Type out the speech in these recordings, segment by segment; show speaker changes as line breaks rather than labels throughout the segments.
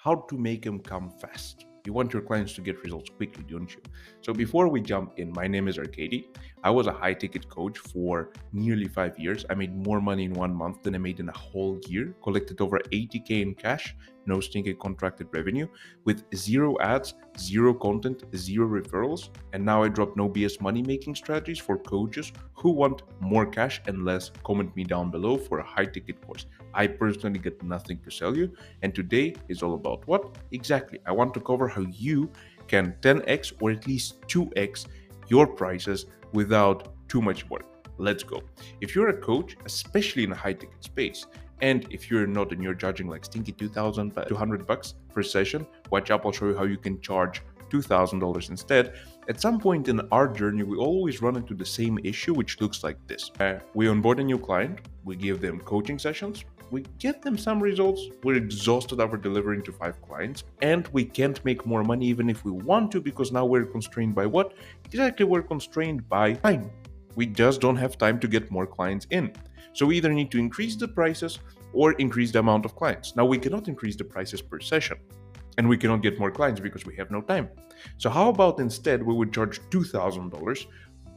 how to make them come fast. You want your clients to get results quickly, don't you? So before we jump in, my name is Arcady. I was a high ticket coach for nearly 5 years. I made more money in 1 month than I made in a whole year, collected over 80K in cash, no stinky contracted revenue, with zero ads, zero content, zero referrals. And now I drop no BS money making strategies for coaches who want more cash and less. Comment me down below for a high ticket course. I personally get nothing to sell you. And today is all about what? Exactly. I want to cover how you can 10x or at least 2x your prices without too much work. Let's go. If you're a coach, especially in a high ticket space, and if you're not and you're charging like stinky $2,200 per session, watch up, I'll show you how you can charge $2,000 instead. At some point in our journey, we always run into the same issue, which looks like this. We onboard a new client, we give them coaching sessions, we get them some results, we're exhausted after delivering to 5 clients, and we can't make more money even if we want to, because now we're constrained by what? Exactly, we're constrained by time. We just don't have time to get more clients in. So we either need to increase the prices or increase the amount of clients. Now we cannot increase the prices per session, and we cannot get more clients because we have no time. So how about instead we would charge $2,000,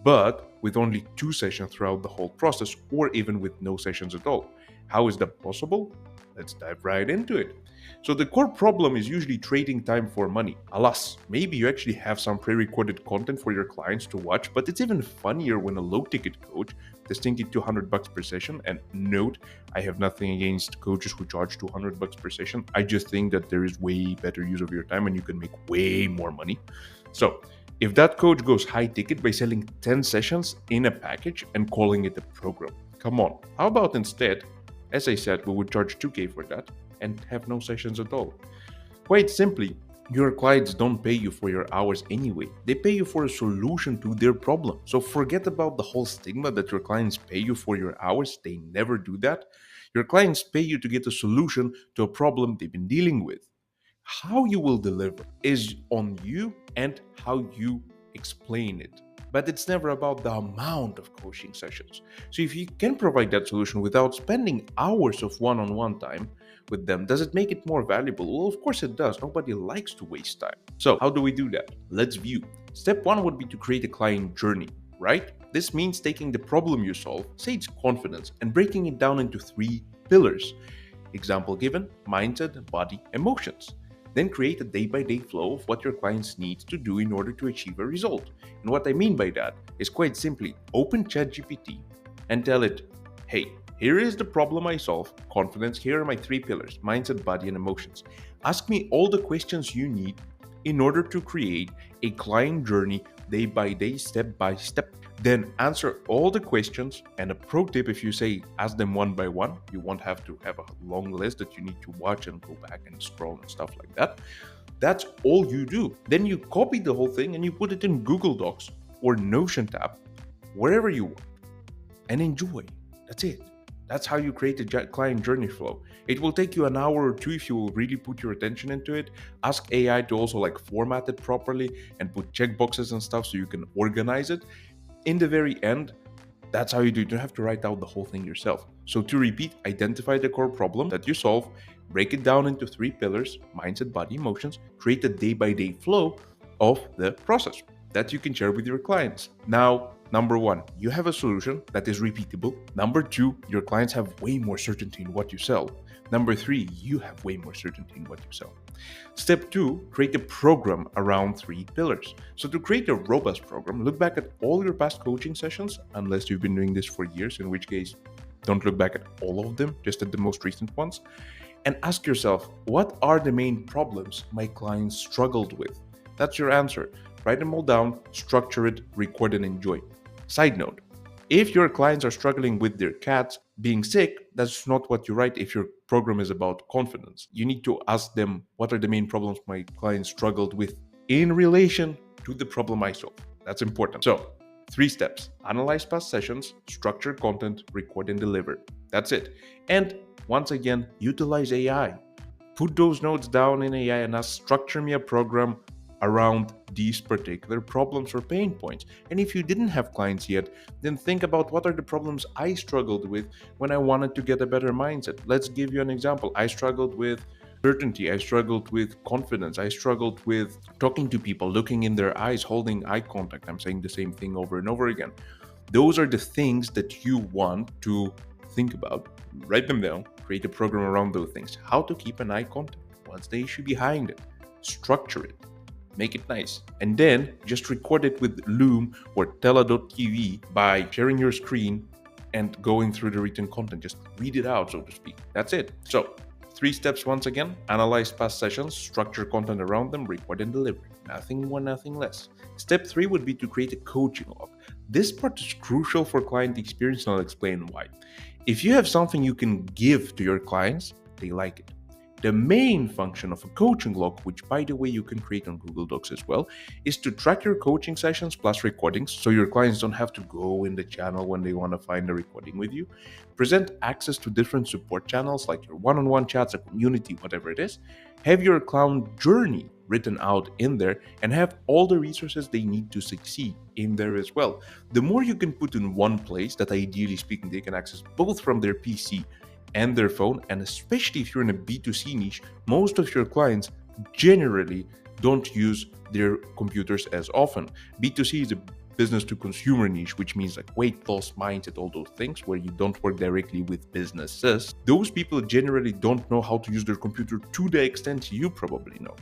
but with only 2 sessions throughout the whole process, or even with no sessions at all? How is that possible? Let's dive right into it. So the core problem is usually trading time for money. Alas, maybe you actually have some pre-recorded content for your clients to watch, but it's even funnier when a low-ticket coach, the stinky $200 per session, and note, I have nothing against coaches who charge $200 per session. I just think that there is way better use of your time and you can make way more money. So if that coach goes high ticket by selling 10 sessions in a package and calling it a program, come on. How about instead, as I said, we would charge 2K for that and have no sessions at all? Quite simply, your clients don't pay you for your hours anyway. They pay you for a solution to their problem. So forget about the whole stigma that your clients pay you for your hours. They never do that. Your clients pay you to get a solution to a problem they've been dealing with. How you will deliver is on you and how you explain it. But it's never about the amount of coaching sessions. So if you can provide that solution without spending hours of one-on-one time with them, does it make it more valuable? Well, of course it does. Nobody likes to waste time. So how do we do that? Let's view. Step 1 would be to create a client journey, right? This means taking the problem you solve, say it's confidence, and breaking it down into 3 pillars. Example given: mindset, body, emotions. Then create a day-by-day flow of what your clients need to do in order to achieve a result. And what I mean by that is quite simply open ChatGPT and tell it, hey, here is the problem I solve, confidence, here are my 3 pillars, mindset, body, and emotions. Ask me all the questions you need in order to create a client journey day by day, step by step. Then answer all the questions. And a pro tip, if you say ask them one by one, you won't have to have a long list that you need to watch and go back and scroll and stuff like that. That's all you do. Then you copy the whole thing and you put it in Google Docs or Notion tab, wherever you want, and enjoy. That's it. That's how you create a client journey flow. It will take you an hour or 2 if you will really put your attention into it. Ask AI to also format it properly and put checkboxes and stuff so you can organize it. In the very end, that's how you do it. You don't have to write out the whole thing yourself. So to repeat, identify the core problem that you solve, break it down into 3 pillars: mindset, body, emotions, create a day-by-day flow of the process that you can share with your clients. Now, number 1, you have a solution that is repeatable. Number 2, your clients have way more certainty in what you sell. Number 3, you have way more certainty in what you sell. Step 2, create a program around 3 pillars. So to create a robust program, look back at all your past coaching sessions, unless you've been doing this for years, in which case, don't look back at all of them, just at the most recent ones, and ask yourself, what are the main problems my clients struggled with? That's your answer. Write them all down, structure it, record, and enjoy. Side note, if your clients are struggling with their cats being sick, that's not what you write. If your program is about confidence, you need to ask them, what are the main problems my clients struggled with in relation to the problem I solve? That's important. So 3 steps: analyze past sessions, structure content, record and deliver. That's it. And once again, utilize AI. Put those notes down in AI and ask, structure me a program around these particular problems or pain points. And if you didn't have clients yet, then think about, what are the problems I struggled with when I wanted to get a better mindset. Let's give you an example. I struggled with certainty. I struggled with confidence. I struggled with talking to people, looking in their eyes, holding eye contact. I'm saying the same thing over and over again. Those are the things that you want to think about. Write them down, create a program around those things. How to keep an eye contact, what's the issue behind it, structure it, make it nice, and then just record it with Loom or Tela.tv by sharing your screen and going through the written content. Just read it out, so to speak. That's it. So 3 steps once again: analyze past sessions, structure content around them, record and deliver. Nothing more, nothing less. Step 3 would be to create a coaching log. This part is crucial for client experience, and I'll explain why. If you have something you can give to your clients, they like it. The main function of a coaching log, which by the way you can create on Google Docs as well, is to track your coaching sessions plus recordings so your clients don't have to go in the channel when they want to find a recording with you. Present access to different support channels like your one-on-one chats, a community, whatever it is. Have your client journey written out in there and have all the resources they need to succeed in there as well. The more you can put in one place that ideally speaking they can access both from their PC and their phone, and especially if you're in a B2C niche, most of your clients generally don't use their computers as often. B2C is a business to consumer niche, which means like weight loss, mindset, all those things where you don't work directly with businesses. Those people generally don't know how to use their computer to the extent you probably know,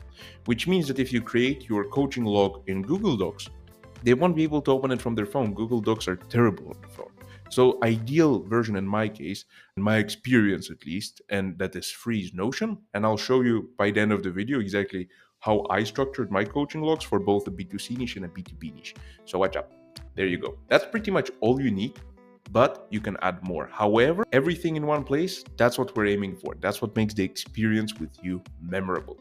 which means that if you create your coaching log in Google Docs, they won't be able to open it from their phone. Google Docs are terrible on the phone. So ideal version in my case, in my experience at least, and that is free, is Notion. And I'll show you by the end of the video exactly how I structured my coaching logs for both a B2C niche and a B2B niche. So watch out. There you go. That's pretty much all you need, but you can add more. However, everything in one place, that's what we're aiming for. That's what makes the experience with you memorable.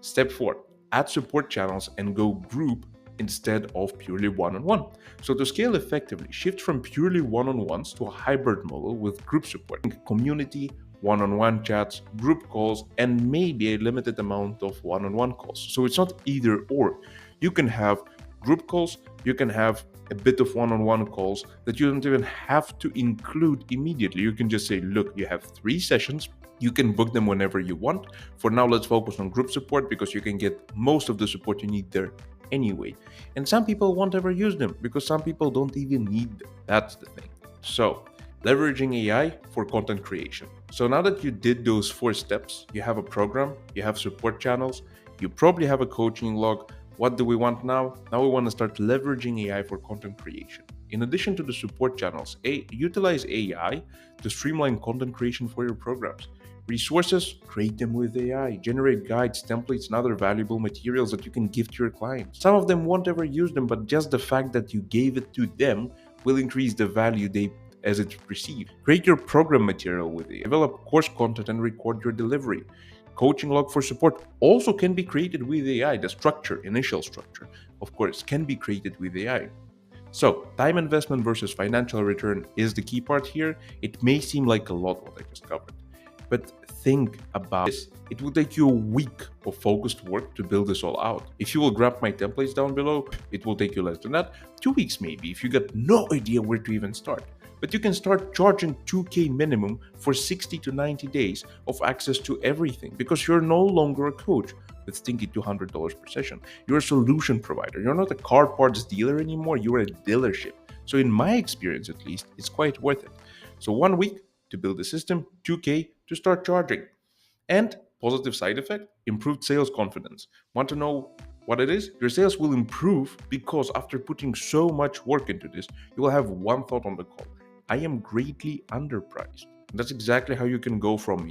Step 4, add support channels and go group instead of purely one-on-one. So to scale effectively, shift from purely one-on-ones to a hybrid model with group support, community, one-on-one chats, group calls, and maybe a limited amount of one-on-one calls. So it's not either or. You can have group calls, you can have a bit of one-on-one calls that you don't even have to include immediately. You can just say, look, you have 3 sessions. You can book them whenever you want. For now, let's focus on group support because you can get most of the support you need there anyway. And some people won't ever use them because some people don't even need them. That's the thing. So, leveraging AI for content creation. So now that you did those 4 steps, you have a program, you have support channels, you probably have a coaching log. What do we want now? Now we want to start leveraging AI for content creation. In addition to the support channels, utilize AI to streamline content creation for your programs. Resources, create them with AI. Generate guides, templates, and other valuable materials that you can give to your clients. Some of them won't ever use them, but just the fact that you gave it to them will increase the value as it's perceived. Create your program material with it. Develop course content and record your delivery. Coaching log for support also can be created with AI. The structure, initial structure, of course, can be created with AI. So, time investment versus financial return is the key part here. It may seem like a lot what I just covered, but think about this. It will take you a week of focused work to build this all out. If you will grab my templates down below, it will take you less than that. 2 weeks maybe, if you got no idea where to even start. But you can start charging 2K minimum for 60 to 90 days of access to everything because you're no longer a coach with stinky $200 per session. You're a solution provider. You're not a car parts dealer anymore. You're a dealership. So in my experience, at least, it's quite worth it. So 1 week to build a system, 2K to start charging. And positive side effect, improved sales confidence. Want to know what it is? Your sales will improve because after putting so much work into this, you will have one thought on the call. I am greatly underpriced. And that's exactly how you can go from,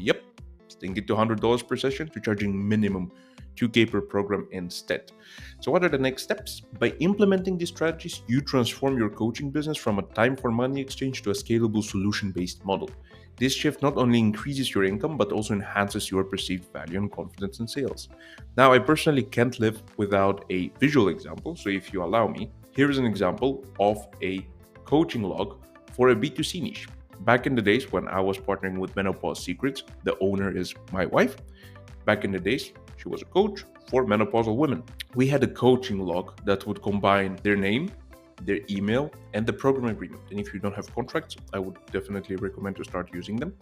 stinking to $100 per session to charging minimum 2K per program instead. So what are the next steps? By implementing these strategies, you transform your coaching business from a time for money exchange to a scalable solution-based model. This shift not only increases your income, but also enhances your perceived value and confidence in sales. Now, I personally can't live without a visual example. So if you allow me, here is an example of a coaching log for a B2C niche. Back in the days when I was partnering with Menopause Secrets, the owner is my wife. Back in the days, she was a coach for menopausal women. We had a coaching log that would combine their name, their email, and the program agreement. And if you don't have contracts, I would definitely recommend to start using them.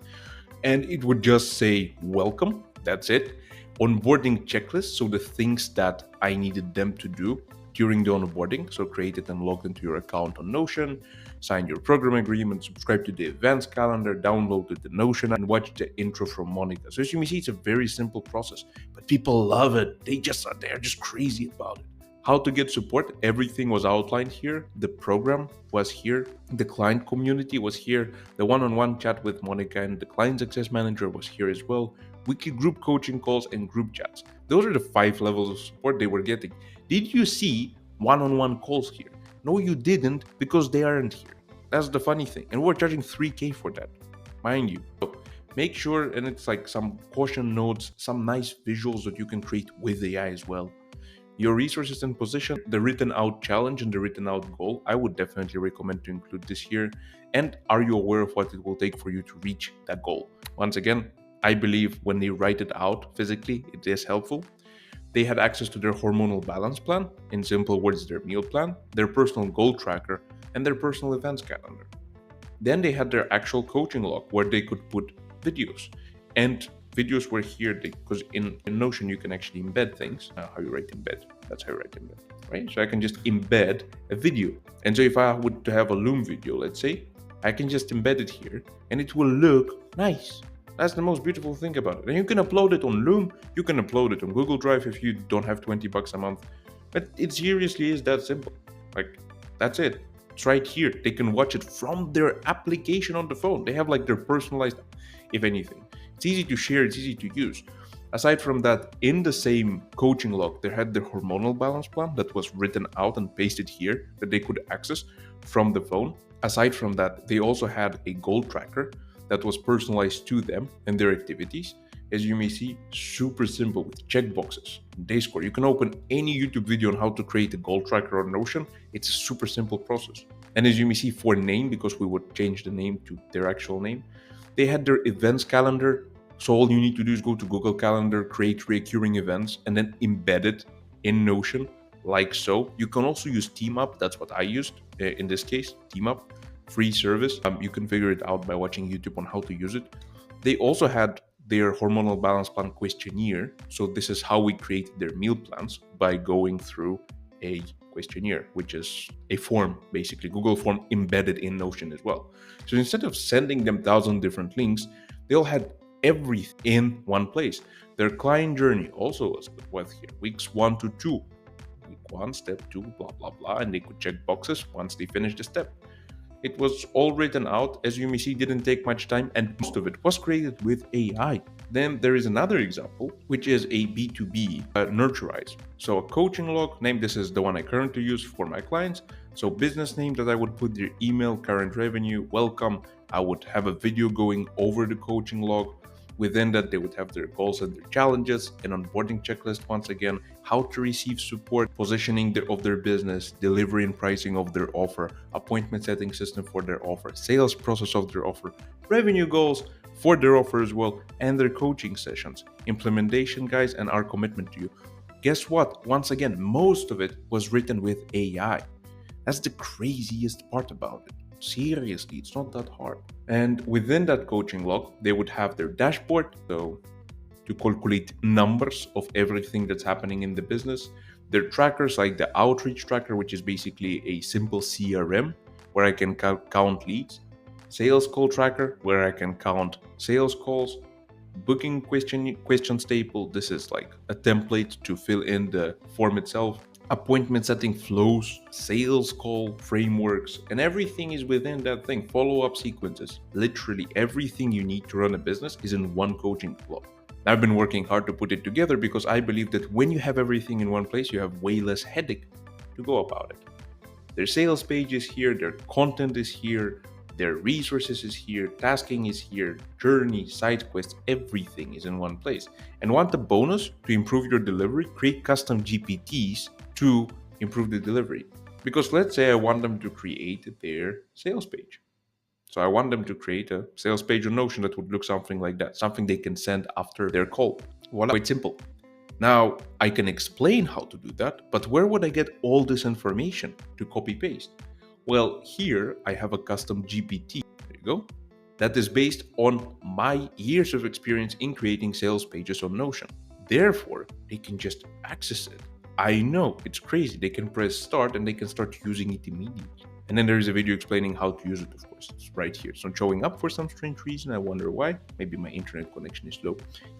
And it would just say welcome, that's it. onboarding checklist, so the things that I needed them to do during the onboarding. So created and logged into your account on Notion, signed your program agreement, subscribed to the events calendar, downloaded the Notion, and watched the intro from Monica. So as you may see, it's a very simple process, but people love it. They're just crazy about it. How to get support, everything was outlined here. The program was here. The client community was here. The one-on-one chat with Monica and the client success manager was here as well. Weekly group coaching calls and group chats. Those are the 5 levels of support they were getting. Did you see one-on-one calls here? No, you didn't, because they aren't here. That's the funny thing. And we're charging 3K for that, mind you. So make sure, and it's like some caution notes, some nice visuals that you can create with AI as well. Your resources and position, the written out challenge and the written out goal, I would definitely recommend to include this here. And are you aware of what it will take for you to reach that goal? Once again, I believe when they write it out physically, it is helpful. They had access to their hormonal balance plan, in simple words, their meal plan, their personal goal tracker, and their personal events calendar. Then they had their actual coaching log where they could put videos. And videos were here because in Notion you can actually embed things. How you write embed? That's how you write embed, right? So I can just embed a video. And so if I would have a Loom video, let's say, I can just embed it here and it will look nice. That's the most beautiful thing about it. And you can upload it on Loom. You can upload it on Google Drive if you don't have $20 a month. But it seriously is that simple. Like, that's it. It's right here. They can watch it from their application on the phone. They have like their personalized, if anything. It's easy to share, it's easy to use. Aside from that, in the same coaching log, they had their hormonal balance plan that was written out and pasted here that they could access from the phone. Aside from that, they also had a goal tracker that was personalized to them and their activities. As you may see, super simple with checkboxes, day score. You can open any YouTube video on how to create a goal tracker on Notion. It's a super simple process. And as you may see, for name, because we would change the name to their actual name, they had their events calendar. So all you need to do is go to Google Calendar, create recurring events, and then embed it in Notion like so. You can also use TeamUp. That's what I used in this case, TeamUp, free service. You can figure it out by watching YouTube on how to use it. They also had their hormonal balance plan questionnaire. So this is how we create their meal plans, by going through a questionnaire, which is a form, basically Google form embedded in Notion as well. So instead of sending them 1,000 different links, they all had everything in one place. Their client journey also was with here, weeks 1 to 2, week 1, step 2, blah blah blah, and they could check boxes once they finished the step. It was all written out, as you may see, didn't take much time, and most of it was created with AI. Then there is another example, which is a B2B nurturize. So a coaching log name, this is the one I currently use for my clients. So business name that I would put their email, current revenue, welcome. I would have a video going over the coaching log. Within that, they would have their goals and their challenges, an onboarding checklist once again, how to receive support, positioning of their business, delivery and pricing of their offer, appointment setting system for their offer, sales process of their offer, revenue goals for their offer as well, and their coaching sessions, implementation guides, and our commitment to you. Guess what? Once again, most of it was written with AI. That's the craziest part about it. Seriously, it's not that hard. And within that coaching log, they would have their dashboard, so to calculate numbers of everything that's happening in the business. Their trackers, like the outreach tracker, which is basically a simple CRM where I can count leads. Sales call tracker, where I can count sales calls. Booking question staple, this is like a template to fill in the form itself. Appointment setting flows, sales call frameworks, and everything is within that thing. Follow-up sequences, literally everything you need to run a business is in one coaching log. I've been working hard to put it together because I believe that when you have everything in one place, you have way less headache to go about it. Their sales page is here, their content is here, their resources is here, tasking is here, journey, side quests, everything is in one place. And want the bonus to improve your delivery? Create custom GPTs to improve the delivery. Because let's say I want them to create their sales page. So I want them to create a sales page on Notion that would look something like that, something they can send after their call. Voila, quite simple. Now, I can explain how to do that, but where would I get all this information to copy paste? Well, here I have a custom GPT. There you go. That is based on my years of experience in creating sales pages on Notion. Therefore, they can just access it. I know it's crazy. They can press start and they can start using it immediately. And then there is a video explaining how to use it, of course. It's right here. It's not showing up for some strange reason. I wonder why. Maybe my internet connection is low.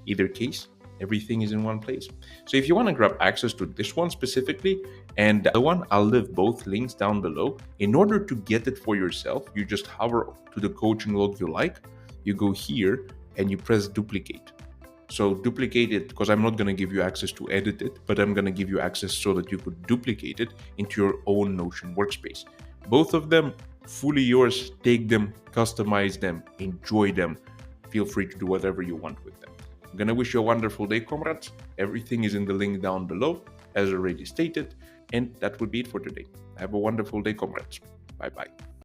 Either case, everything is in one place. So if you want to grab access to this one specifically and the other one, I'll leave both links down below. In order to get it for yourself, you just hover to the coaching log you like. You go here and you press duplicate. So duplicate it, because I'm not going to give you access to edit it, but I'm going to give you access so that you could duplicate it into your own Notion workspace. Both of them fully yours. Take them, customize them, enjoy them. Feel free to do whatever you want with them. I'm going to wish you a wonderful day, comrades. Everything is in the link down below, as already stated. And that would be it for today. Have a wonderful day, comrades. Bye bye.